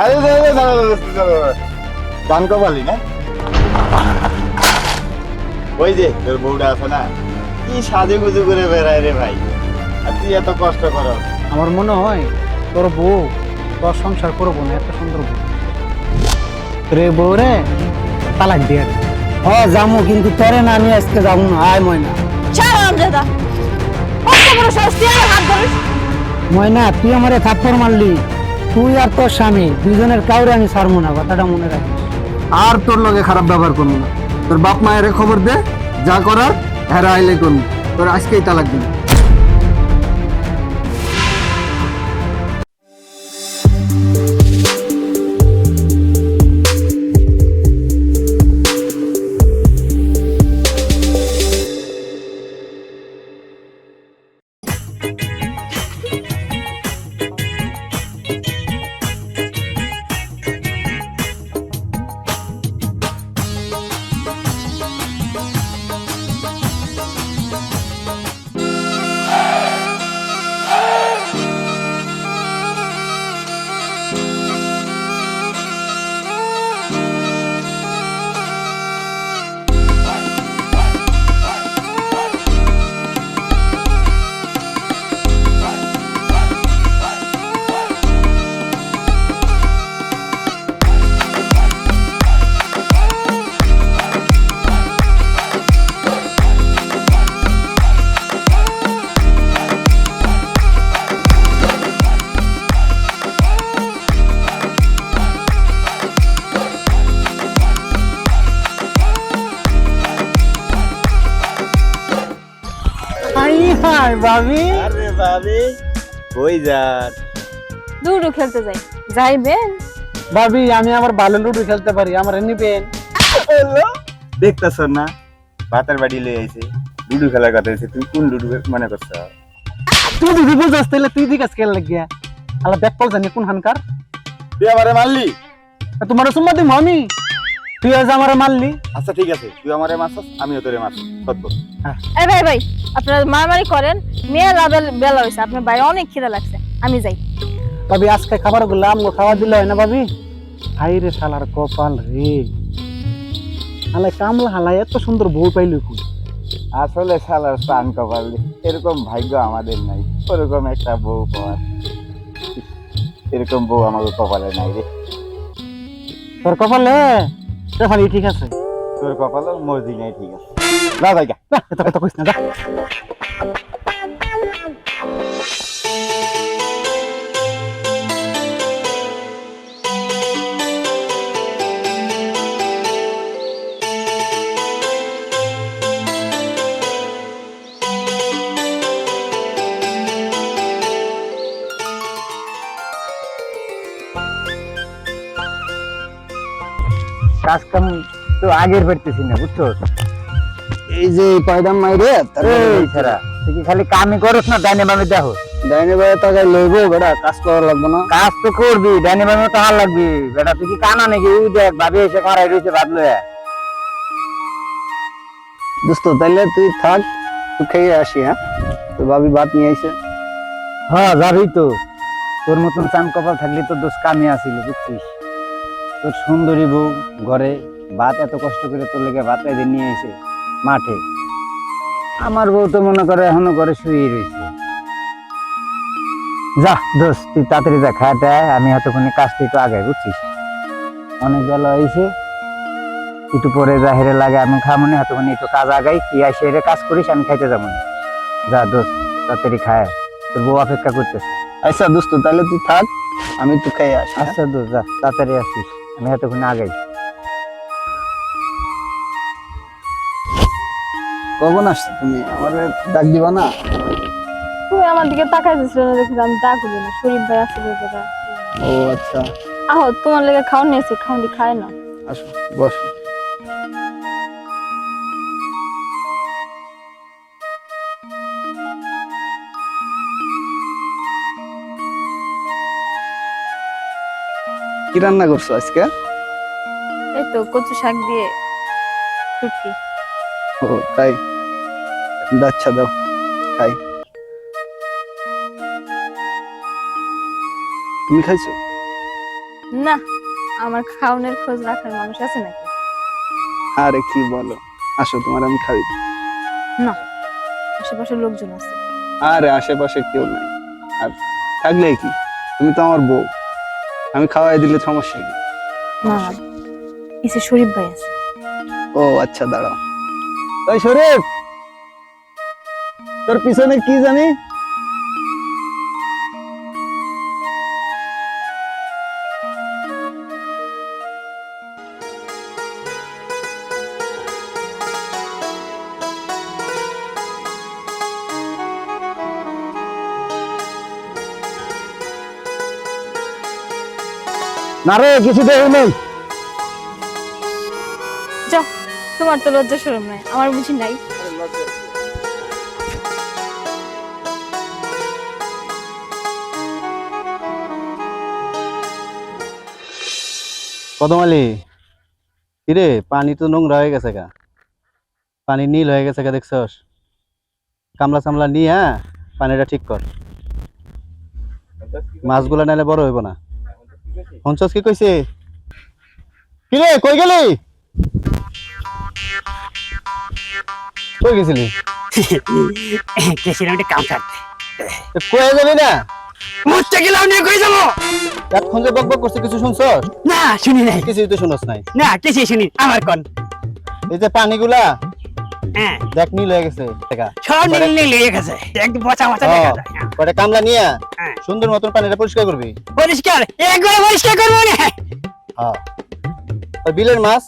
আরে গান কপালি না ওই যে তোর বউটা আছে না কি সাজে গুজু করে বেড়ায় রে ভাই আর তুই এত কষ্ট করো। আমার মনে হয় তোর বউ তোর সংসার করবো না, এত সুন্দর বউ রে বউ রে তালাক দিয়ে দে। যামু, কিন্তু তোরে না আমি আজকে যাবো না। আয় ময়না। দাদা কত বড় সাহস, তুই আমার হাত ধরিস? ময়না, তুই আমারে থাপ্পড় মারলি, তুই আর তোর স্বামী দুইজনের কাউরে আমি ছাড়বো না, কথাটা মনে রাখিস। আর তোর লগে খারাপ ব্যবহার করবো না। তোর বাপ মায়ের খবর দে, যা করার হেরা আইলে করবি। তোর আজকেই তালাক দিবি। হাই ভাবি। আরে ভাবি কই যান? লুডো খেলতে যাই। যাইবেন? ভাবি আমি আমার ভালো লুডো খেলতে পারি, আমার নিবেন? দেখতেছ না ভাতের বাড়ি লয়ে আইছে, লুডু খেলার কথা হইছে, তুই কোন লুডু মনে করছ? তুই যদি বুঝাস তাহলে তুই দিকে খেল লাগিয়া আলা দেখ পল জানি কোন হানকার। তুই আমারে মারলি? তোমার সুম্মা দিমু আমি, তুই আজ আমারে মারলি। আচ্ছা ঠিক আছে, তুই আমারে মারছস, আমিও তোরে মারছি, সত্য। এই ভাই ভাই, আপনারা মারামারি করেন, মেয়ে লাভের বেলা হয়েছে, আপনার ভাই অনেক খিদে লাগছে, আমি যাই। ভাবি আজকে খাবার গুলো আমগো খাওয়া দিল হয় না ভাবি? হাই রে শালার কপাল রে, হালাই কামলা হালাই এত সুন্দর বউ পাইলি কই? আসলে শালার প্রাণ কপাল, এরকম ভাগ্য আমাদের নাই, ওরকম একটা বউ পাওয়ার। এরকম বউ আমাদের কপালে নাই রে। তোর কপালে ভাবি ঠিক আছে, তোর কপালে মর্জি নাই, ঠিক আছে না জায়গা। এত কথা কইস না, যা। কাজ কাম তো আগের পারতেছি না, বুঝছো? এই যে পয়দাম মাইরে এই ছাড়া তুই কি খালি কামই করস না, ডাইনে বামে দেখো? ডাইনে বাইরে টাকা লইবো বেটা, কাজ করা লাগবে না? কাজ তো করবি, ডাইনে বামে তো হার লাগবি বেটা। তুই কি কানা নাকি? ওই দেখ ভাবি এসে খারাই রয়েছে ভাত লয়ে। দোস্ত তাইলে তুই থাক, তুই খেয়ে আসি। হ্যাঁ, তোর ভাবি ভাত নিয়ে আইছে। হ্যাঁ যাবি তো, তোর মতন চান কপাল থাকলে তো দোষ কামে আসিল, বুঝছিস? তোর সুন্দরী বউ ঘরে ভাত এত কষ্ট করে তোর লেগে ভাত এনে নিয়ে এসে মাঠে, আমার বউ তো মনে করে এখনো ঘরে শুয়ে রয়েছে। যা দোষ, তুই তাড়াতাড়ি যা, খায়াটা আমি এতক্ষণে কাজটা একটু আগে, বুঝছিস? অনেক বেলা হয়েছে, একটু পরে যা হেরে লাগে আমি খাবো না, এতক্ষণে একটু কাজ আগাই, তুই আসে হেরে কাজ করিস, আমি খাইতে যাবো না। যা দোষ, তাড়াতাড়ি খায়, তোর বউ অপেক্ষা করতেছে। আচ্ছা দোস্ত তাহলে তুই থাক, আমি একটু খেয়ে আসি। আচ্ছা দোষ, যা তাড়াতাড়ি আসিস, আমি এতক্ষণে আগাই। কখন আসছো তুমি? আমার ডাক দিবা না? তুমি আমার দিকে তাকাই দিছিল না, দেখি আমি ডাক দিই না, শরীফ ভাই আসছে বেটা। ও আচ্ছা, আহো, তোমার লেগে খাওয়ান নিয়েছি, খাওয়ানি খায় না। আসো বসো। কি রান্না করছো আজকে? এই তো কচু শাক দিয়ে শুটকি। ও তাই, আচ্ছা দাও খাই। তুমি খাইছো? না, আমার খাওনের খোঁজ রাখার মানুষ আছে নাকি? আরে কি বলো, আসো তোমার আমি খাওয়াই দিই। না, আশেপাশের লোকজন আছে। আরে আশেপাশে কেউ নাই, আর থাকলে কি, তুমি তো আমার বউ, আমি খাওয়াই দিলে সমস্যা কি? না না, এসে শরীফ ভাই আছে। ও আচ্ছা, দাঁড়াও। ওই শরীফ, তোর পিছনে কি জানি? না রে, কিছু দেখি নেই। যাও, তোমার তো লজ্জা শরম নাই, আমার বুঝি নাই? কদমালি, কিরে পানি তো নোংরা হয়ে গেছে গা, পানি নীল হয়ে গেছে গা, দেখছস? কামলা সামলা নিয়ে পানিটা ঠিক কর, মাছগুলা নাইলে বড় হইব না। হনসস কি কইছে? কিরে কই গেলি? কই গেছিলি? গেছিলাম একটা কাম সারতে। কই যাবি না? মুছতে গেলাম নিয়ে কই যাবো? এখন যে বকবক করছে কিছু শুনছস? না শুনি নাই। কিছুই তো শুনস নাই। না কিছুই শুনি, আমার কোন এই যে পানিগুলা হ্যাঁ দেখ নীল হয়ে গেছে দেখা। সব নীল নীল হয়ে গেছে, একদম পচা পচা দেখা যায়। কয়টা কামলা নিয়ে হ্যাঁ। সুন্দর মতন পানিটা পরিষ্কার করবি। পরিষ্কার একবার পরিষ্কার করবো না। হ্যাঁ, আর বিলের মাছ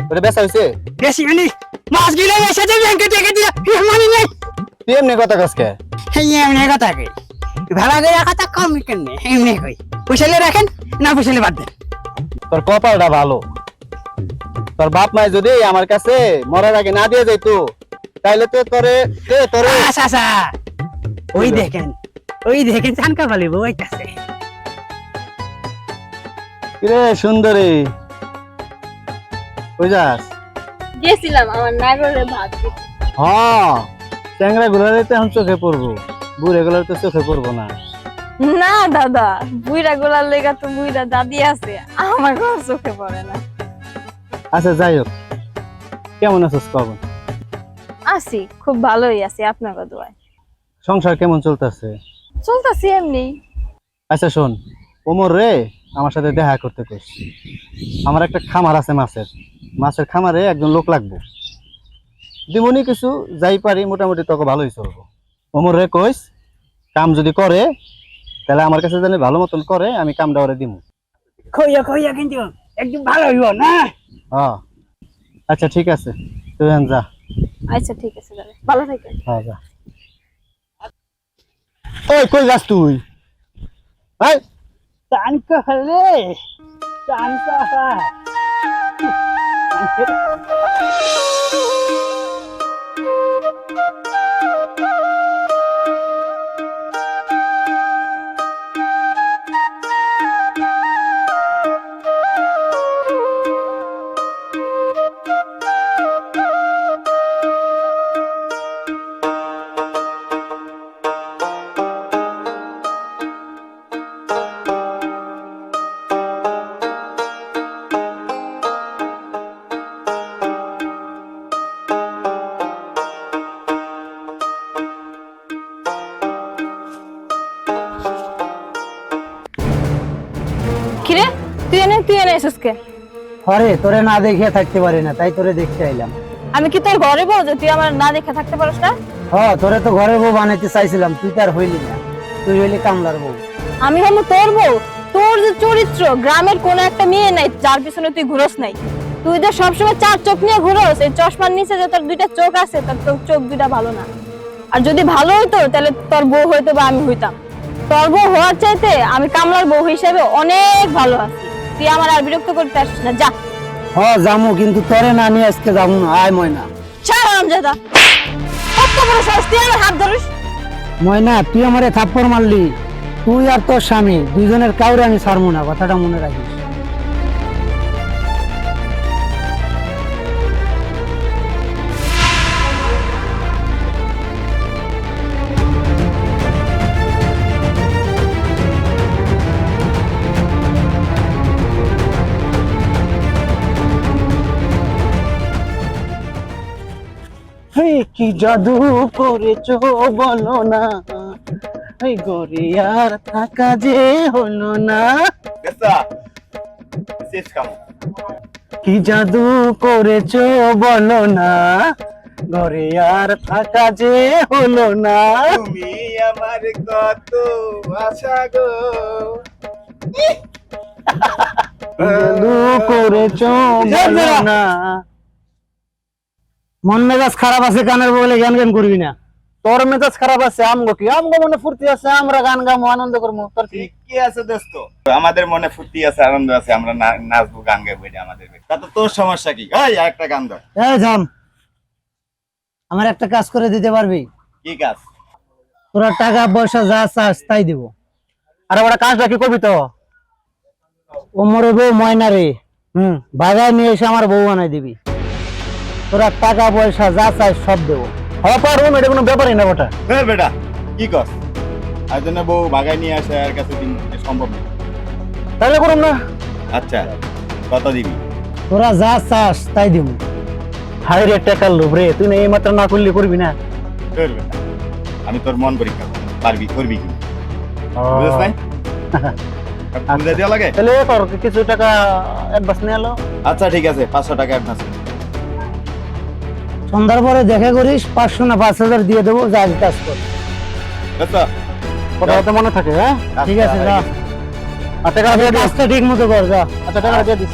ওটা বেচা হইছে? বেশি মানে মাছ গিলে এসে যে ব্যাংকে থেকে দিলা মানে নাই। তুই এমনি কথা কসকে? এই এমনি কথা কই, ভালো করে কথা কম কেন এমনি কই। পুষালে রাখেন, না পুষালে বাদ দেন। তোর কপালটা ভালো, তোর বাপ মাই যদি আমার কাছে মরার আগে না দিয়ে যাইতো তাইলে তো তোরে আচ্ছা আচ্ছা, ওই দেখেন চানকা পালিব ওই কাছে। কিরে সুন্দরী, কই যাস? গেছিলাম আমার নাইবারের ভাত দিতে। হ্যাঁ, চ্যাংরা গুলার তো এখন চোখে পড়বো, বুড়ে গুলার তো চোখে পড়বো না। না দাদা, বুইরা গোলার লেগা তো বুইরা দাদি আছে, আমার কোনো চোখে পড়ে না। আচ্ছা যাই হোক, কেমন আছিস কব? আছি, খুব ভালোই আছি আপনার দোয়ায়। সংসার কেমন চলতেছে? চলতেছি এমনি। আচ্ছা শোন, ওমর রে আমার সাথে দেখা করতে কইস। আমার একটা খামার আছে মাছের খামারে একজন লোক লাগবে। দিমনি কিছু যাই পারি, মোটামুটি তোকে ভালোই চলবো। ওমর রে কইস, কাম যদি করে তাহলে আমার কাছে জানি ভালো মতন করে, আমি কামটা ওরে দিমু। কইয়া কিন্তু একদম ভালো হইব না। হ্যাঁ আচ্ছা ঠিক আছে, তুই এখন যা। আচ্ছা ঠিক আছে দাদা, ভালো থাকেন। হ্যাঁ যা। ওই কই যাস তুই? এই চানকা হলে চানকা কিরে, তুই এনে এসেছিস কে? আরে তোরে না দেখে থাকতে পারি না, তাই তোরে দেখতে আইলাম। আমি কি তোর ঘরে বউ যে তুই আমার না দেখে থাকতে পারিস না? হ্যাঁ, তোরে তো ঘরের বউ বানাইতে চাইছিলাম, তুই তার হইলি না, তুই হইলি কামলার বউ। আমি হলো তোর বউ? তোর যে চরিত্র, গ্রামের কোন একটা মেয়ে নাই যার পিছনে তুই ঘুরোস নাই। তুই যে সবসময় চার চোখ নিয়ে ঘুরোস, এই চশমার নিচে যে তোর দুইটা চোখ আছে, তোর চোখ দুইটা ভালো না। আর যদি ভালো হইতো তাহলে তোর বউ হইতো বা আমি হইতাম। তোর বউ হওয়ার চাইতে আমি কামলার বউ হিসেবে অনেক ভালো আছি। তুই আমার আর বিরক্ত করতে আসিস না, যা। হ্যাঁ যামু, কিন্তু তোরে না নিয়ে আজকে যাবো না। আয় ময়না। ছাড় আমজাদা, কত বড় সাহস তুই আমার হাত ধরিস? ময়না, তুই আমারে থাপ্পড় মারলি, তুই আর তোর স্বামী দুইজনের কাউরে আমি ছাড়বো না, কথাটা মনে রাখিস। হে কি জাদু করেছো বলো না, এই গরে আর থাকা যে হলো না। বেসা শেষ কাম কি জাদু করেছো বলো না, ঘরে আর থাকা যে হলো না। তুমি আমার কত আশা গো, কি জাদু করেছো বলো না। মন মেজাজ খারাপ আছে গানের বলে গান গান করবি না। তোর মেজাজ খারাপ আছে আমগো কি, আমগো মনে ফুর্তি আছে, আমরা গান গামো আনন্দ করবো। তোর কি ঠিকই আছে দোস্ত, আমাদের মনে ফুর্তি আছে, আনন্দ আছে, আমরা নাচবো গান গাইবো, এটা আমাদের ব্যাপার। তা তো তোর সমস্যা কি? এই একটা গান ধর। এই জান, আমার একটা কাজ করে দিতে পারবি? কি কাজ? তোরা টাকা পয়সা যা চাস তাই দিব। আরে ওটা কাজটা কি করবি তো? ও মরে বউ ময়না রে, বাজার নিয়ে এসে আমার বউ বানাই দিবি। তোরা টাকা পয়সা যা চাই সব দেবো। হওয়া পারবো, এটা কোনো ব্যাপারই না ওটা। হ্যাঁ বেটা, কি কস? আর জন্য বউ বাগায় নিয়ে আসে আর কাছে দিন সম্ভব না। তাহলে করুন না। আচ্ছা, কত দিবি? তোরা যা চাস তাই দিব। হাই রে টাকার লোভ রে, তুই না এই মাত্র না করলে করবি না। ধর বেটা, আমি তোর মন পরীক্ষা করবো, পারবি করবি কি? বুঝছ নাই? বুঝে দেওয়া লাগে? তাহলে কর, কিছু টাকা অ্যাডভান্স নিয়ে এলো। আচ্ছা ঠিক আছে, 500 টাকা অ্যাডভান্স। সন্ধ্যার পরে দেখা করিস, 500 না 5000 দিয়ে দেবো, যা কাজ কর। আচ্ছা, কথা তো মনে থাকে। হ্যাঁ ঠিক আছে, যা। আর টাকা দিয়ে কাজটা ঠিক মতো কর, যা। আচ্ছা টাকা দিয়ে দিস।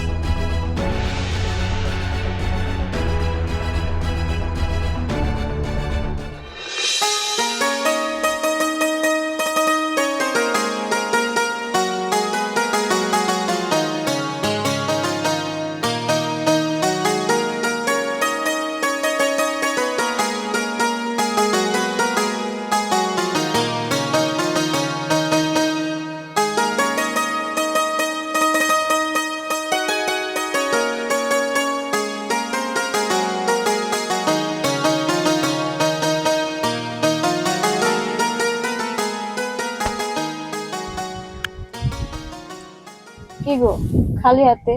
কি গো, খালি হাতে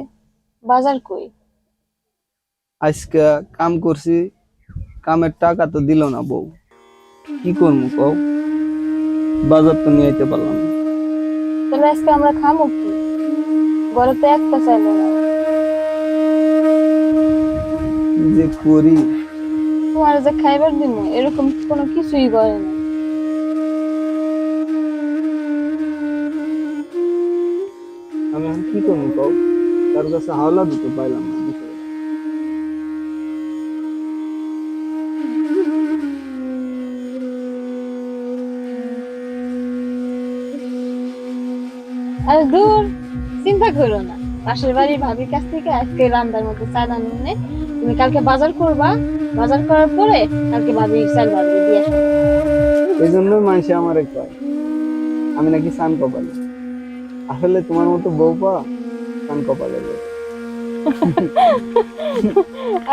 বাজার কই? আজকে কাম করছি, কামের টাকা তো দিল না বউ, কি করবো কও? বাজার তো নিয়ে আইতে পারলাম না। তাহলে আজকে আমরা খামো কি? ঘরে তো একটা চাইলো না। কি যে করি, তোমার যে খাইবার দিব এরকম কোনো কিছুই করে না। আমি এখন কি করবো কও? তার কাছে হাওলা দিতে পাইলাম না বিষয়টা। আর দূর, চিন্তা করো না, পাশের বাড়ির ভাবির কাছ থেকে আজকে রান্নার মতো চাল আনুনে। তুমি কালকে বাজার করবা, বাজার করার পরে কালকে ভাবি চাল ভাবি দিয়ে আসো। এই জন্যই মানুষে আমার কয় আমি নাকি সান কপালে। আসলে তোমার মতো বউ পাওয়া সান কপালে।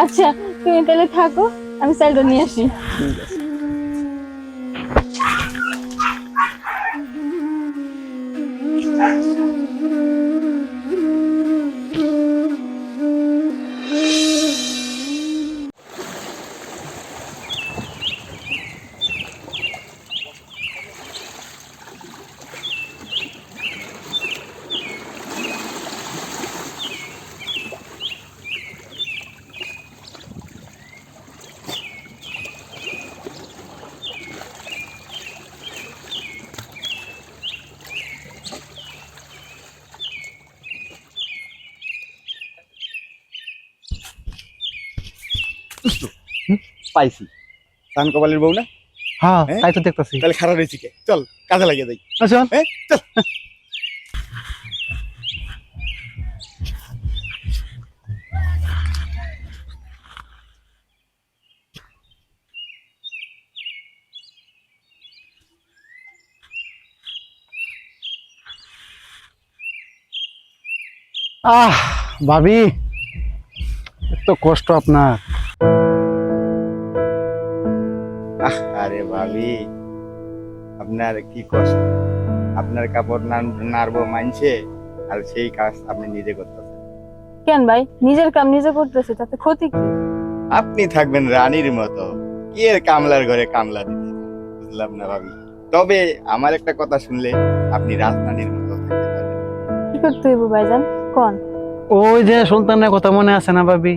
আচ্ছা তুমি তাহলে থাকো, আমি চালটা নিয়ে আসি। ঠিক আছে। পাইছি, সান কপালের বউ না? হ্যাঁ হ্যাঁ? তাই তো দেখতেছি। তাহলে খারাপ রয়েছে কে? চল কাজে লাগিয়ে যাই। আচ্ছা হ্যাঁ চল। ভাবি, এত কষ্ট আপনার। আরে ভাবি, আপনার কি কষ্ট? আপনার কাপড় নাড়বো মানছে, আর সেই কাজ আপনি নিজে করতেছেন। কেন ভাই, নিজের কাম নিজে করতেছে, তাতে ক্ষতি কি? আপনি থাকবেন রানীর মতো, কি এর কামলার ঘরে কামলা দিতে, বুঝলাম না ভাবি। তবে আমার একটা কথা শুনলে আপনি রাজধানীর মতো থাকতে পারেন। কি করতে হইব ভাইজান কোন? ওই যে সুলতানের কথা মনে আছে না ভাবি?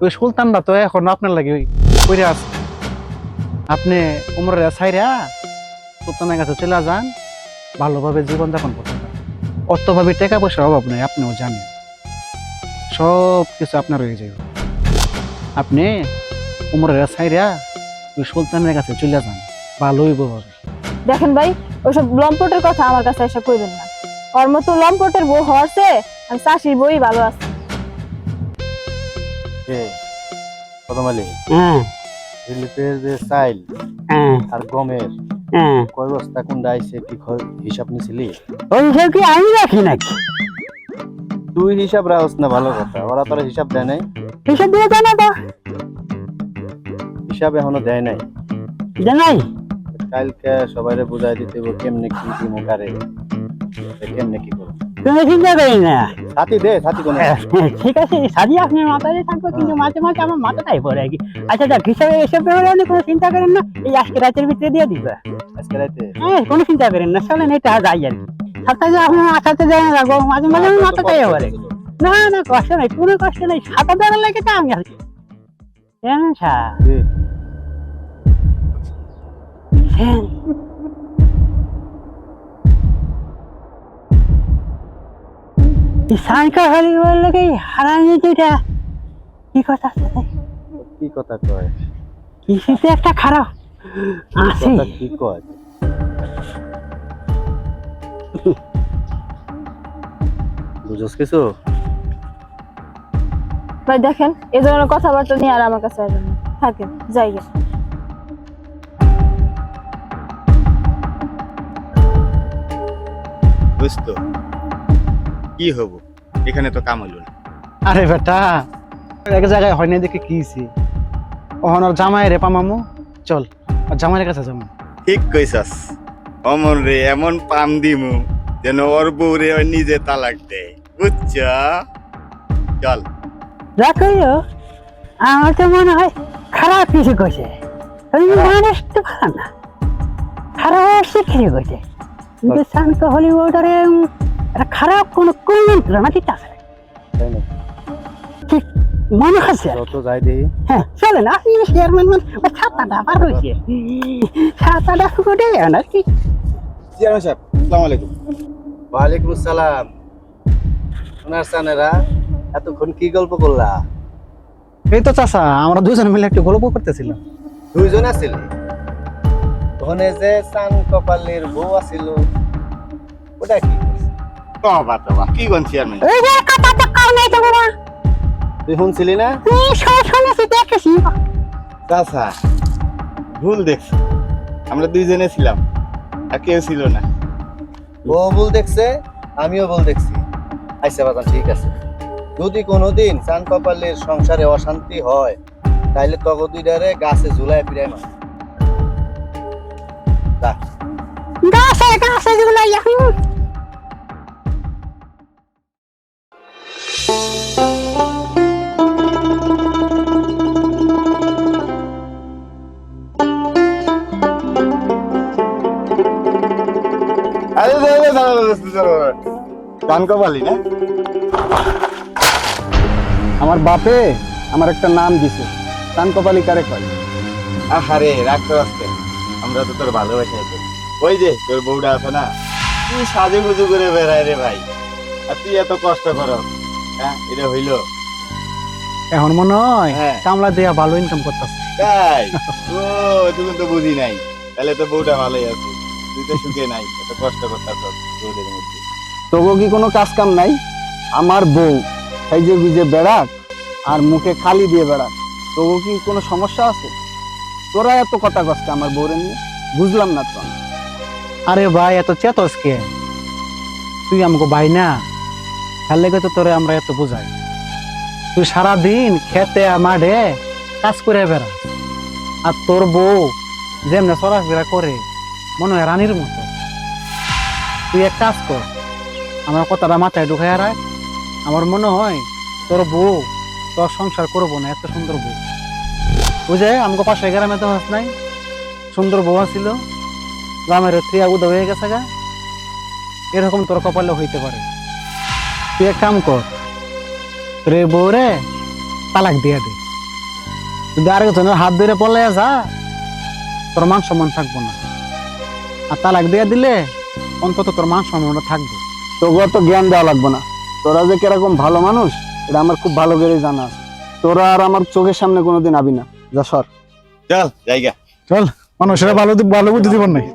ওই সুলতানটা তো এখন আপনার লাগে ওই কইরা আছে। আপনি উমরের ছাইরা সুলতানের কাছে চলে যান, ভালোভাবে জীবনযাপন করতে পারেন। অর্থভাবে টাকা পয়সার অভাব নেই, আপনিও জানেন। সব কিছু আপনার হয়ে যাবে। আপনি উমরের ছাইরা ওই সুলতানের কাছে চলে যান, ভালো হইব ভাবে। দেখেন ভাই, ওইসব লম্পটের কথা আমার কাছে এসে কইবেন না। ওর মতো লম্পটের বউ হওয়ারছে আমি চাষির বই ভালো আছে। কদম আলী, হ্যাঁ রিলিফের যে চাইল হ্যাঁ আর গমের হ্যাঁ কয় বস্তা কোনটা আইছে কি হিসাব নিছিলি? ওই সব কি আমি রাখি নাকি? তুই হিসাব রাখস না, ভালো কথা। ওরা তোর হিসাব দেয় নাই? হিসাব দিয়ে জানা তো হিসাব এখনো দেয় নাই। জানাই কালকে সবাইরে বুঝাই দিতে হবে কেমনে কি কি মুখারে কেমনে কি করো। তুমি চিন্তা করি না। ছাতি দে, ছাতি কোনে? ঠিক আছে, সাজি আপনার মাথায় থাকবো, কিন্তু মাঝে মাঝে আমার মাথাটাই পড়ে আর কি। আচ্ছা দেখ, হিসাবে এসব ব্যাপারে আপনি কোনো চিন্তা করেন না। এই আজকে রাতের ভিতরে দিয়ে দিবে। আজকে রাতে? হ্যাঁ, কোনো চিন্তা করেন না, চলেন এটা যাই আর কি। সাথে যে আপনার মাথাতে যায় না, রাখবো মাঝে মাঝে আমার মাথাটাই পড়ে। না না, কষ্ট নাই, কোনো কষ্ট নেই। সাঁতার দেওয়ার লাগে তো আমি আছি। সানকা হলি বললে কি হারানি দুইটা কি কথা আছে? কি কথা কয়? কিছুতে একটা খারাপ আছে। কথা কি কয়? বুঝছ কিছু? ভাই দেখেন, এই ধরনের কথাবার্তা নিয়ে আর আমার কাছে আসবেন না। থাকেন, যাই গে। বুঝতো কি হবো, এখানে তো কাম হইল না। আরে বেটা, এক জায়গায় হয় না দেখে কিছি। ওহন আর জামাই রে পামামু, চল আর জামাইয়ের কাছে যাবো। ঠিক কইছাস অমর রে, এমন পাম দিমু যেন ওর বউ রে ওই নিজে তালাক দেয়, বুঝছ? চল। দেখো, আমার তো মনে হয় খারাপ কিছু কইছে। মানুষ তো ভালো না, খারাপ শিখে কইছে। কিন্তু শান্ত হলি ওটারে একটা খারাপ কোনো কুমন্ত্রণা দিতে আছে, তাই না? ঠিক মনে হচ্ছে। যত যাই দেই। হ্যাঁ চলেন, আপনি চেয়ারম্যান ছাতাটা পার হয়েছে, ছাতাটা ফুটে আর কি। চেয়ারম্যান সাহেব, আসসালামু আলাইকুম। ওয়ালাইকুম আসসালাম। সোনার সানেরা, এতক্ষণ কি গল্প করলা? এই তো চাচা, আমরা দুজন মিলে একটু গল্প করতেছিলাম। দুইজন আছিল? ওখানে যে চান কপালের বউ আছিল, ওটা কি করছে? তবা তবা, কি কোন চেয়ারম্যান? এই যে কথাটা কাউ নাই তো বাবা, তুই শুনছিলি না? সব শুনেছি, দেখেছি। চাচা ভুল দেখছি, আমরা দুইজনে ছিলাম আর কেউ ছিল না। ও ভুল দেখছে, আমিও ভুল দেখছি। আচ্ছা বাজান, ঠিক আছে। যদি কোনোদিন চান কপালের সংসারে অশান্তি হয়, তাইলে তগো দুইটারে গাছে ঝুলায় ফিরাই মার। গাছে গাছে যেগুলো এখন গান কবালি না? আমার বাপে আমার একটা নাম দিছে, চান কপালি কারে কয়। আহারে রাগ করাস কেন? আমরা তো তোর ভালোবাসাই করি। ওই যে তোর বউটা আছে না, তুই সাজে গুজু করে বেড়ায় রে ভাই, আর তুই এত কষ্ট কর। হ্যাঁ, এটা হইলো? এখন মনে হয় হ্যাঁ। কামলা দিয়া ভালো ইনকাম করতেছে। তাই? ও, তুমি তো বুঝি নাই। তাহলে তো বউটা ভালোই আছে, তুই তো সুখে নাই, এত কষ্ট করতাস বউদের মধ্যে। তবু কি কোনো কাজ কাম নাই? আমার বউ এই যে গুজে বেড়াক আর মুখে খালি দিয়ে বেড়াক, তবু কি কোনো সমস্যা আছে? তোরা এত কথা কষ্ট আমার বউরে নিয়ে, বুঝলাম না তো। আরে ভাই, এত চেতস কে? তুই আমাকে ভাই না, তার লেগে তো তোরে আমরা এত বুঝাই। তুই সারাদিন খেতে মাঠে কাজ করে বেড়া, আর তোর বউ যেমনে চলাফেরা করে মনে হয় রানীর মতো। তুই এক কাজ কর, আমার কথাটা মাথায় ঢুকাই রাখ। আমার মনে হয় তোর বউ তোর সংসার করবো না, এত সুন্দর বউ। বুঝে আমাকে পাশে গ্রামে তো হাস নাই, সুন্দর বউ ছিল, গ্রামের ক্রিয়া উদা হয়ে গেছে গা, এরকম তোর কপালে হইতে পারে। তুই এক কাম কর, রে বউরে তালাক দিয়ে দে। যদি আরেকজনের হাত ধরে পলে যা, তোর মান সম্মান থাকবো না। আর তালাক দিয়ে দিলে অন্তত তোর মান সম্মানটা থাকবে। তোকে তো জ্ঞান দেওয়া লাগবে না, তোরা যে কিরকম ভালো মানুষ এটা আমার খুব ভালো করে জানা আছে। তোরা আর আমার চোখের সামনে কোনোদিন আবি না, যা সর। চল জায়গা চল, মানুষেরা ভালো ভালো বুদ্ধি দিবন নাই।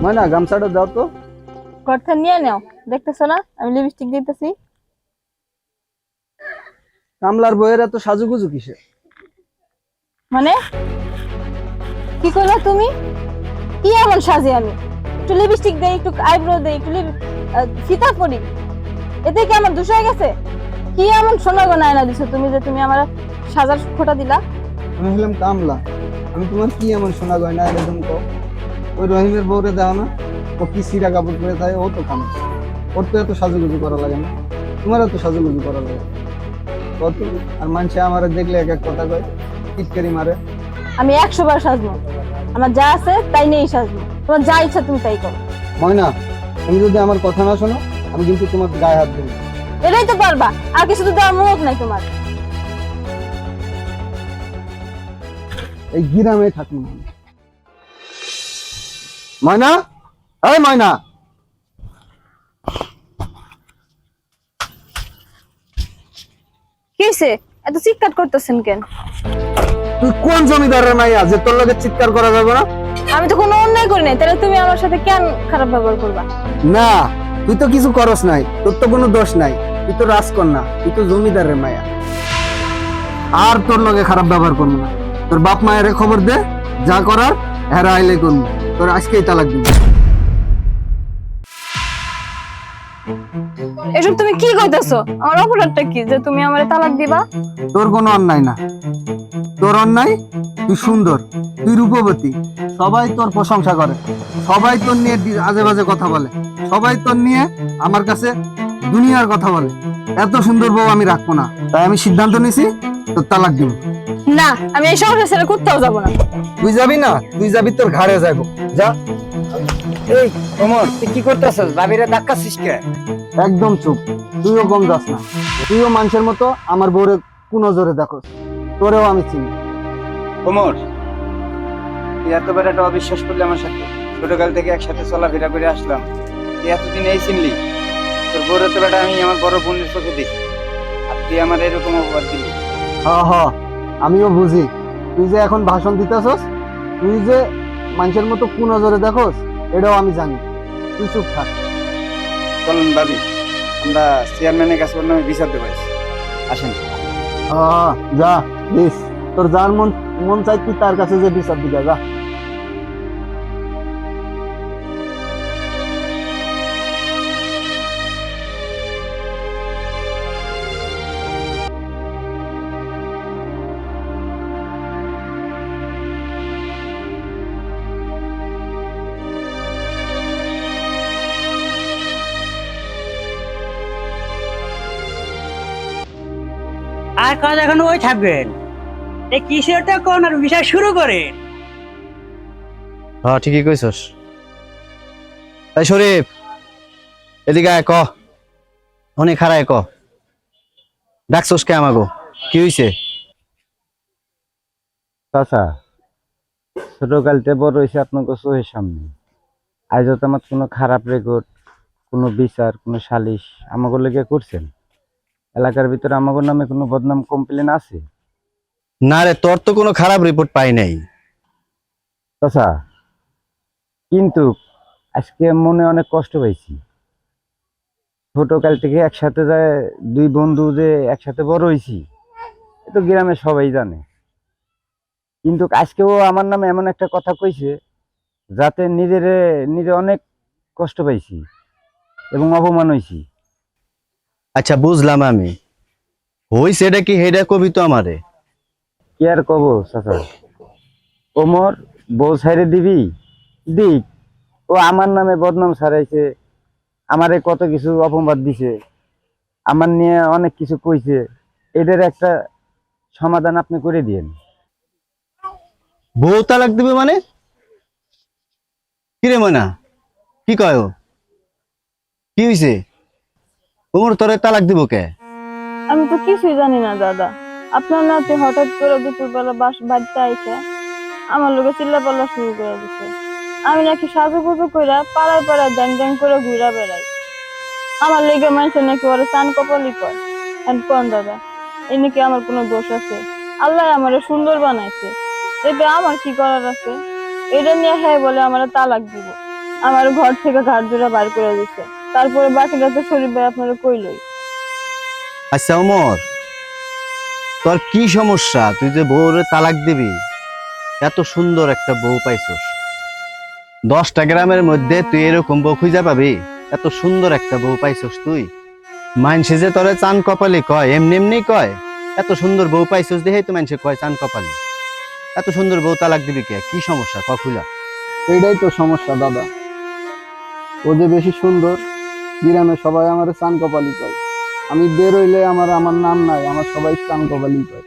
ময়না গামছাটা দাও তো। কথা নিয়ে নাও, দেখতেছো না আমি লিপস্টিক দিতেছি। কামলার বইয়ের এত সাজুগুজু কিসে? মানে কি করলা তুমি? কি এমন সাজে আমি? একটু লিপস্টিক দেই, একটু আইব্রো দেই, একটু ফিতা পরি, এতে কি আমার দোষ হয়ে গেছে? কি এমন সোনা গো নায়না দিছো তুমি যে তুমি আমার সাজার খোটা দিলা? আমি হলাম কামলা, আমি তোমার কি এমন শোনা গয়না এরকম কো? ওই রহিমের বউরে দাও না, ও কি সিরা কাপড় পরে থাকে, ও তো কামলা, ওর তো এত সাজুগুজু করা লাগে না, তোমার এত সাজুগুজু করা লাগে কত? আর মানুষে আমার দেখলে এক এক কথা কয়, টিটকারি মারে। আমি 100 বার সাজবো, আমার যা আছে তাই নিয়েই সাজবো, তোমার যা ইচ্ছা তুমি তাই করো। ময়না, তুমি যদি আমার কথা না শোনো আমি কিন্তু তোমার গায়ে হাত দেবো। এটাই তো পারবা, আর কিছু তো দেওয়ার মুখ নাই তোমার। এই গ্রামে থাকুন। ময়না, এই ময়না, কি হয়েছে? এত চিৎকার করতেছেন কেন? তুই কোন জমিদারের মাইয়া যে তোর লগে চিৎকার করা যাবে না? আমি তো কোনো অন্যায় করি নাই, তাহলে তুমি আমার সাথে কেন খারাপ ব্যবহার করবা? না, তুই তো কিছু করস নাই, তোর তো কোনো দোষ নাই, তুই তো রাজকন্যা, তুই তো জমিদারের মায়া। আর তোর লগে খারাপ ব্যবহার করবো না। তোর বাপ মায়ের খবর দে, যা করার হেরা আইলে করবো, তোর আজকেই তালাক দিবি। এসব তুমি কি কইতাছো? আমার অপরাধটা কি যে তুমি আমারে তালাক দিবা? তোর কোনো অন্যায় না, তোর অন্যায় তুই সুন্দর, তুই রূপবতী, সবাই তোর প্রশংসা করে, সবাই তোর নিয়ে আজে বাজে কথা বলে, সবাই তোর নিয়ে আমার কাছে দুনিয়ার কথা বলে। এত সুন্দর বউ আমি রাখবো না, তাই আমি সিদ্ধান্ত নিছি তোর তালাক দিব। না, আমি এই সংসার ছেড়ে কোথাও যাব না। তুই যাবি না, তুই যাবি তোর ঘাড়ে যাইব, যা। এই ওমর, তুই কি করতেছস? ভাবিরে ধাক্কাছিস কে? একদম চুপ, তুইও কম যাস না, তুইও মানুষের মতো আমার বউরে কোন নজরে দেখোস, তোরেও আমি চিনি। ওমর, তুই এতবার একটা অবিশ্বাস করলি আমার সাথে, ছোটকাল থেকে একসাথে চলাফেরা করে আসলাম, তুই এতদিন এই চিনলি? তোর বড় তো বেটা আমি আমার বড় বোনের চোখে দেখি, আর তুই আমার এরকম অপবাদ দিলি? হ, আমিও বুঝি তুই যে এখন ভাষণ দিতেছস, তুই যে মানুষের মতো কোন নজরে দেখোস এটাও আমি জানি, তুই চুপ থাক। চলুন ভাবি, আমরা চেয়ারম্যানের কাছে ওর নামে বিচার দেবো, আসেন। যা দিস, তোর যার মন মন চাই তুই তার কাছে যে বিচার দিবা, যা। আর কাজ এখন ওই থাকবেন, এই কিসেরটা কোন আর বিষয় শুরু করে। হ্যাঁ ঠিকই কইছস। তাই শরীফ, এদিকে আয়, ক অনেক খারায় ক, ডাকছস কে আমাগো? কি হইছে? চাচা, ছোটকালতে বড় হয়েছে আপনাকে চোখের সামনে, আজও তো আমার কোনো খারাপ রেকর্ড, কোনো বিচার, কোনো সালিশ আমাকে লেগে করছেন? এলাকার ভিতরে আমাকে নামে কোনো বদনাম কমপ্লেন আছে? না রে, তোর তো কোনো খারাপ রিপোর্ট পাই নাই। চাচা, কিন্তু আজকে মনে অনেক কষ্ট পাইছি। ছোটকাল থেকে একসাথে যায় দুই বন্ধু যে একসাথে বড় হয়েছি, এ তো গ্রামে সবাই জানে। কিন্তু আজকেও আমার নামে এমন একটা কথা কইছে যাতে নিজে অনেক কষ্ট পাইছি এবং অপমান হয়েছি। আচ্ছা বুঝলাম আমি, হইছে এটা কি হেডা কবি তো আমারে। কি আর কব চাচা, ওমর বউ ছাইরে দিবি দিক, ও আমার নামে বদনাম ছাড়াইছে, আমারে কত কিছু অপবাদ দিছে, আমার নিয়ে অনেক কিছু কইছে। এদের একটা সমাধান আপনি করে দিয়েন। বউ তালাক দিবে মানে? কিরে ময়না, কি কয় ও? কি হইছে? ওমর তোরে তালাক দিব কে? আমি তো কিছুই জানি না দাদা। আপনার নাতি হঠাৎ করে দুপুরবেলা বাড়িতে আইসে আমার লোকে চিল্লাপাল্লা শুরু করে দিছে। আমি নাকি সাজুগুজু কইরা পাড়ায় পাড়ায় ড্যাং ড্যাং করে ঘুরা বেড়াই। আমার লেগে মানুষের নাকি ওরা চান কপালি কয়। কোন দাদা, এ নাকি আমার কোনো দোষ আছে? আল্লাহ আমারে সুন্দর বানাইছে, এতে আমার কি করার আছে? এটা নিয়ে হ্যাঁ বলে আমার তালাক দিব, আমার ঘর থেকে ঘাট জোড়া বার করে দিচ্ছে। তারপরে বাকিটা তো শরীর ভাই আপনারা কইলই। আচ্ছা ওমর, তোর কি সমস্যা? তুই যে বউরে তালাক দিবি, এত সুন্দর একটা বউ পাইছস, 10টা গ্রামের মধ্যে তুই এরকম বউ খুঁজে পাবি? এত সুন্দর একটা বউ পাইছস তুই, মানসে যে তোরে চান কপালি কয়, এমনি এমনি কয়। এত সুন্দর বউ পাইছস দেখেই তো মানুষে কয় চান কপালি। এত সুন্দর বউ তালাক দিবি কে? কি সমস্যা ক খুলা? এইটাই তো সমস্যা দাদা, ও যে বেশি সুন্দর, গ্রামে সবাই আমার চান কপালি কয়। আমি বের হইলে আমার নাম নাই, আমার সবাই চান কপালি কয়।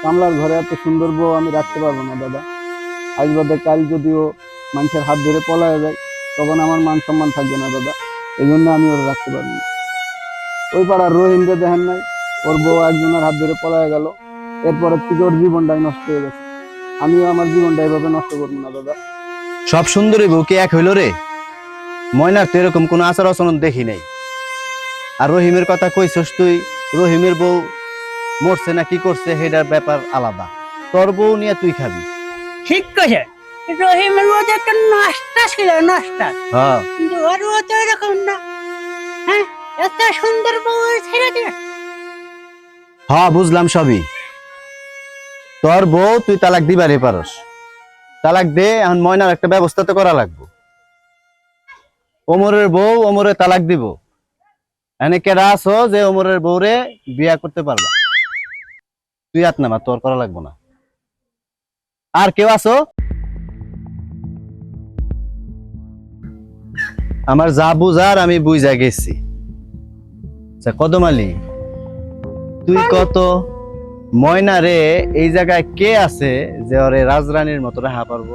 কামলার ঘরে এত সুন্দর বউ আমি রাখতে পারবো না দাদা। আজ বাদে কাল যদিও মানুষের হাত ধরে পলায় যায়, তখন আমার মান সম্মান থাকবে না দাদা। এই জন্য আমি ওরা রাখতে পারবো না। ওই পাড়ার রহিমকে দেখেন নাই, ওর বউ একজনের হাত ধরে পলায় গেল, এরপরের থেকে ওর জীবনটাই নষ্ট হয়ে গেছে। আমিও আমার জীবনটা এভাবে নষ্ট করবো না দাদা। সব সুন্দরী বউ কি এক হইল রে? ময়নার তো এরকম কোনো আচার আচরণ দেখি নাই। আর রহিমের কথা কইছস তুই, রহিমের বউ মরছে না কি করছে সেটার ব্যাপার আলাদা, তোর বউ নিয়ে তুই খাবি। ঠিক কইছে, রহিমের মধ্যে একটা নষ্টা ছিল, নষ্টা। হ্যাঁ, কিন্তু ওর বউ তো এরকম না। হ্যাঁ, এত সুন্দর বউ ছেড়ে দিবে। হ্যাঁ বুঝলাম সবই। তোর বউ তুই তালাক দিবারে পারস, তালাক দে। এখন ময়নার একটা ব্যবস্থা তো করা লাগবে। ওমরের বউ ওমরে তালাক দিব, এনে কেডা আছো যে ওমরের বউরে বিয়া করতে পারবা? তুই হাত নামা, তোর করা লাগবো না। আর কেউ আছো? আমার যা বুঝার আমি বুঝা গেছি। আচ্ছা কদম আলী, তুই কত ময়না রে এই জায়গায় কে আছে যে ওরে রাজরানীর মতো রাখা পারবো?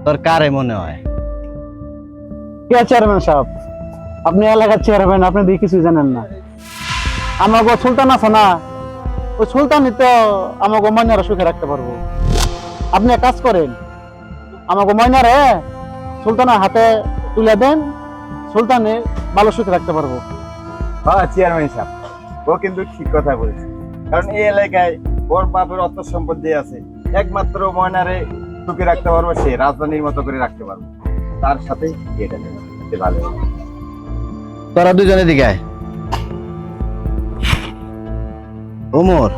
তোর কারে মনে হয়? কে চেয়ারম্যান সাহেব? আপনি এলাকার চেয়ারম্যান, আপনি দিয়ে কিছু জানেন না। আমাকে সুলতান আছে না, ওই সুলতানই তো আমাকে ময়নারা সুখে রাখতে পারবো। আপনি এক কাজ করেন, আমাকে ময়নারে সুলতানের হাতে তুলে দেন, সুলতানে ভালো সুখে রাখতে পারবো। হ্যাঁ চেয়ারম্যান সাহেব, ও কিন্তু ঠিক কথা বলেছে। কারণ এই এলাকায় ওর বাপের অর্থ সম্পত্তি আছে, একমাত্র ময়নারে সুখে রাখতে পারবো, সে রাজধানীর মতো করে রাখতে পারবো। তার সাথে এটা নেবে, সে ভালো হবে। তোরা দুজনে দিকে আয়। ওমর,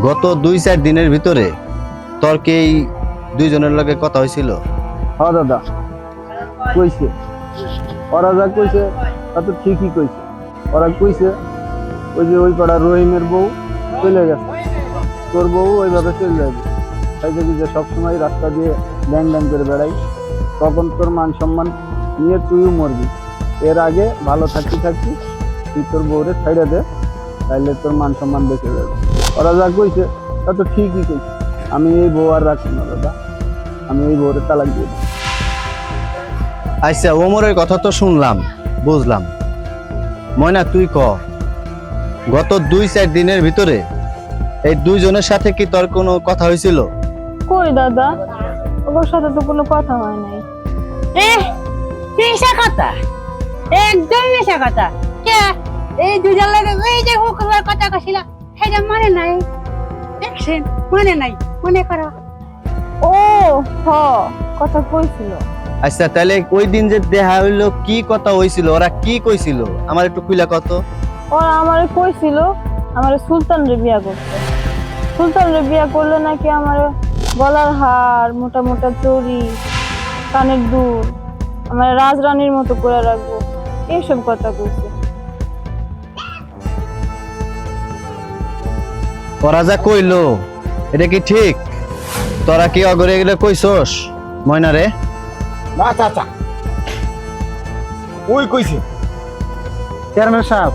গত 2-4 দিনের ভিতরে তোর কি এই দুইজনের লগে কথা হয়েছিল? হ্যাঁ দাদা, কইছে। ওরা যা কইছে তা তো ঠিকই কইছে। ওরা কইছে ওই যে ওই পাড়ার রহিমের বউ চলে গেছে, তোর বউ ওইভাবে চলে যাবে। তাই যদি যে সবসময় রাস্তা দিয়ে ড্যাং ড্যাং করে বেড়াই, তখন তোর মান সম্মান নিয়ে তুইও মরবি। এর আগে ভালো থাকতে তুই তোর বউরে ছেড়ে দে, তাইলে তোর মান সম্মান বেঁচে যাবে। ওরা যা কইছে তা তো ঠিকই কইছে। আমি এই বউ আর রাখছি না দাদা, আমি এই বউরে তালাক দিয়ে দিই। আচ্ছা ওমরের কথা তো শুনলাম, বুঝলাম। ময়না তুই ক, গত 2-4 দিনের ভিতরে এই দুইজনের সাথে কি তোর কোনো কথা হয়েছিল? কই দাদা, ওর সাথে তো কোনো কথা হয় নাই। মিশা কথা, একদম মিশা কথা। কে এই দুজন লাগে এই যে হুকুমের কথা কইছিল, সেটা মনে নাই? দেখছেন, মনে নাই? মনে করো। ও হ, কথা কইছিল। আচ্ছা তাহলে ওই দিন যে দেখা হইলো কি কথা হইছিল, ওরা কি কইছিল আমার একটু খুইলা কত। ওরা আমারে কইছিল আমারে সুলতানরে বিয়া করতে। সুলতানরে বিয়া করলে নাকি আমার গলার হার, মোটা মোটা চুড়ি, কানের দুল, আমার রাজরানীর মতো করে রাখবো, এইসব কথা কইছে। ওরা যা কইলো এটা কি ঠিক? তোরা কি অগরে গেলে কইছস ময়না রে? না চাচা, ওই কইছে। চেয়ারম্যান সাহেব,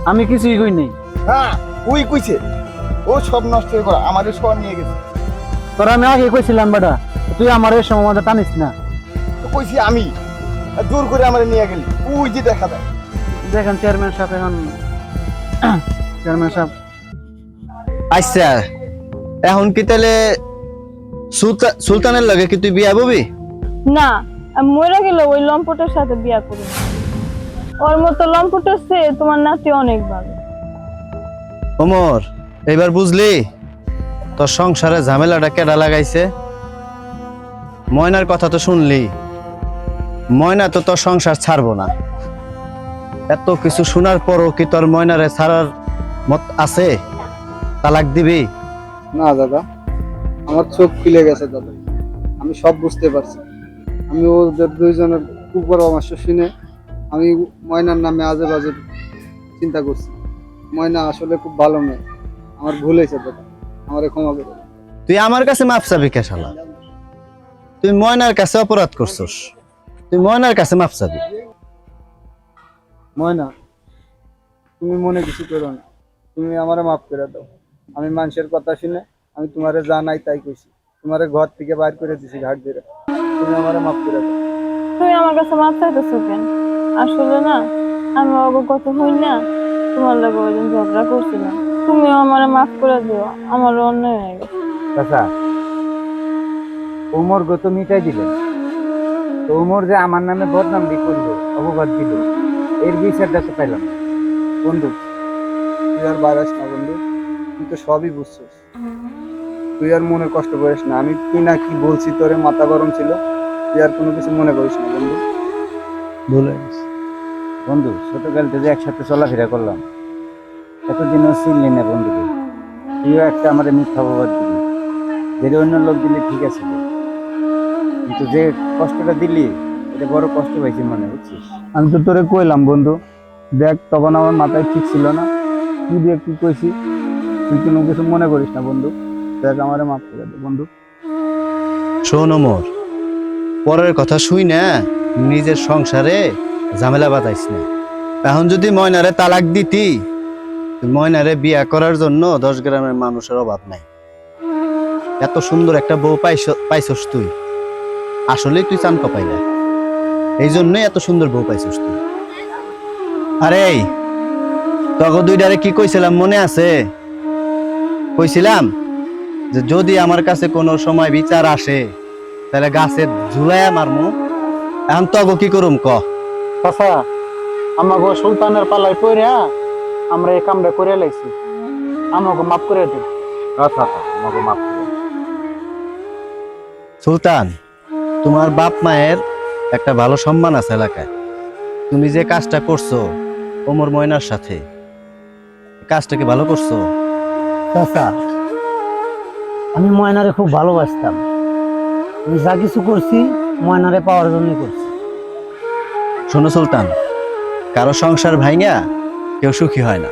আমি কিছুই কই নাই। হ্যাঁ ওই কইছে, ও সব নষ্ট করে আমাদের সব নিয়ে গেছে। তোরা আমি আগে কইছিলাম বেটা, তুই আমার এই সময় মতো টানিস না। তো কইছি আমি, আর জোর করে আমার নিয়ে গেলি, ওই যে দেখা যায়। দেখেন চেয়ারম্যান সাহেব, এখন চেয়ারম্যান সাহেব আচ্ছা এখন কি তাহলে সুলতানের লগে কি তুই বিয়া ববি? না, আমি মরে গেলে ওই লম্পটের সাথে বিয়া করি না। ওর মতো লম্পটের চেয়ে তোমার নাতি অনেক ভালো। ওমর, এবার বুঝলি তোর সংসারে ঝামেলাটা কেডা লাগাইছে? ময়নার কথা তো শুনলি, ময়না তো তোর সংসার ছাড়বো না। এত কিছু শোনার পরও কি তোর ময়নারে ছাড়ার মত আছে? তালাক দিবি? না দাদা, আমার চোখ খুলে গেছে দাদা, আমি সব বুঝতে পারছি। আমি ওদের দুইজনের কুপরামর্শ শুনে আমি ময়নার নামে আজে বাজে চিন্তা করছি। ময়না আসলে খুব ভালো মেয়ে, আমার ভুল হয়েছে দাদা, আমারে ক্ষমা করে দাও। তুই আমার কাছে মাপ চাবি কে শালা? তুই ময়নার কাছে অপরাধ করছস, তুই ময়নার কাছে মাপ চাবি? ময়না, তুমি মনে কিছু করো না, তুমি আমারে মাফ করে দাও। আমি মানুষের কথা শুনে আমি তোমারে যা নাই তাই কইছি, তোমারে ঘর থেকে বাইর করে দিছি ঘাট ধরে। তুমি আমারে মাফ করে দাও। তুমি আমার কাছে মাপ চাইতেছো কেন? আসলে না, আমি অবগত হই না, তোমার লগে ওই দিন ঝগড়া করছিলাম। তুমি আমার মাফ করে দিও, আমার অন্যায় হয়ে গেছে। চাচা, ওমর গত মিটাই দিলেন, তো ওমর যে আমার নামে বদনাম করলো, অপবাদ দিল, এর বিচারটা তো পাইলাম না। বন্ধু, তুই আর বাইরাস না বন্ধু, তুই তো সবই বুঝছিস, তুই আর মনে কষ্ট করিস না। আমি কি না কি বলছি, তোরে মাথা গরম ছিল, তুই আর কোনো কিছু মনে করিস না বন্ধু। ভুলে বন্ধু, ছোটকাল থেকে একসাথে চলাফেরা করলাম, এতদিনও চিনলি না বন্ধুকে। তুইও একটা আমার মিথ্যা অপবাদ দিলি, যেটা অন্য লোক দিলে ঠিক আছে, কিন্তু যে কষ্টটা দিলি এটা বড় কষ্ট পাইছি মনে, বুঝছিস? আমি তো তোরে কইলাম বন্ধু, দেখ তখন আমার মাথায় ঠিক ছিল না, কি দিয়ে কি কইছি, তুই কোনো কিছু মনে করিস না বন্ধু, দেখ আমারে মাফ করে দে বন্ধু। শোন ওমর, পরের কথা শুই না নিজের সংসারে ঝামেলা বাঁধাইস না। এখন যদি ময়নারে তালাক দিতি, তুই ময়নারে বিয়া করার জন্য 10 গ্রামের মানুষের অভাব নাই। এত সুন্দর একটা বউ পাইছস তুই, আসলে তুই চান কপাই না, এই জন্যই এত সুন্দর বউ পাইছস তুই। আরে তখন দুইটারে কি কইছিলাম মনে আছে? কইছিলাম যে যদি আমার কাছে কোনো সময় বিচার আসে তাহলে গাছে ঝুলাইয়া মারমু। এখন তগো কি করুম ক? চাচা, আমাকে সুলতানের পালায় পড়া আমরা এই কামটা করে লাইছি, আমাকে মাফ করে দে। আচ্ছা আমাকে মাফ করে। সুলতান, তোমার বাপ মায়ের একটা ভালো সম্মান আছে এলাকায়। তুমি যে কাজটা করছো ওমর ময়নার সাথে, কাজটা কি ভালো করছো? চাচা, আমি ময়নারে খুব ভালোবাসতাম, আমি যা কিছু করছি ময়নারে পাওয়ার জন্য করছি। শোনো সুলতান, কারো সংসার ভাইঙা কেউ সুখী হয় না।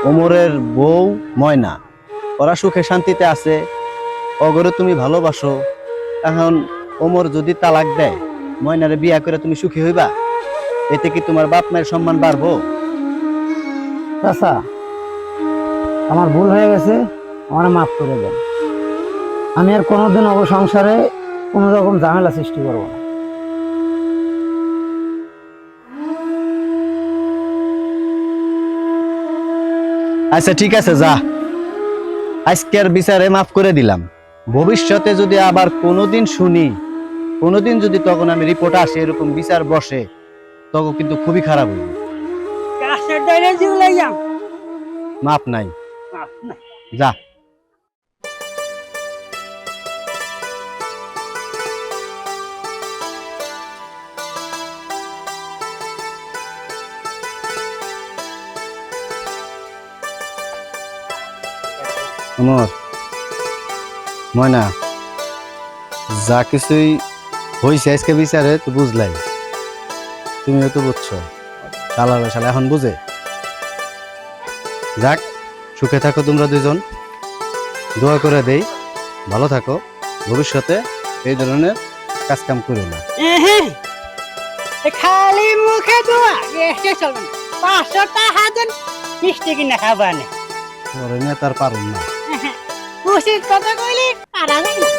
ওমরের বউ ময়না, ওরা সুখে শান্তিতে আছে, অগরে তুমি ভালোবাসো। এখন ওমর যদি তালাক দেয়, ময়নারে বিয়া করে তুমি সুখী হইবা? এতে কি তোমার বাপ মায়ের সম্মান বাড়বো? চাচা, আমার ভুল হয়ে গেছে, আমার মাফ করে দেন। আমি আর কোনোদিন অব সংসারে কোনো রকম ঝামেলা সৃষ্টি করবো না। আচ্ছা ঠিক আছে, যা, আজকের বিচারে মাফ করে দিলাম। ভবিষ্যতে যদি আবার কোনোদিন শুনি, কোনোদিন যদি তখন আমি রিপোর্ট আসে এরকম বিচার বসে, তখন কিন্তু খুবই খারাপ হইবে। মাফ নাই, যা। ওমর, ময়না, যা কিছুই হয়েছে আজকে বিচারে তো বুঝলাই, তুমিও তো বুঝছো, শালার শালা এখন বুঝে। যাক, সুখে থাকো তোমরা দুজন, দোয়া করে দেই ভালো থাকো, ভবিষ্যতে এই ধরনের কাজ কাম করো না। খালি মুখে দোয়া এসে চলবে না, 500 টাকা দেন মিষ্টি কিনা খাবা না। তোর নিয়ে তার পারুন না। উচিত কথা কইলি পারা যায় না।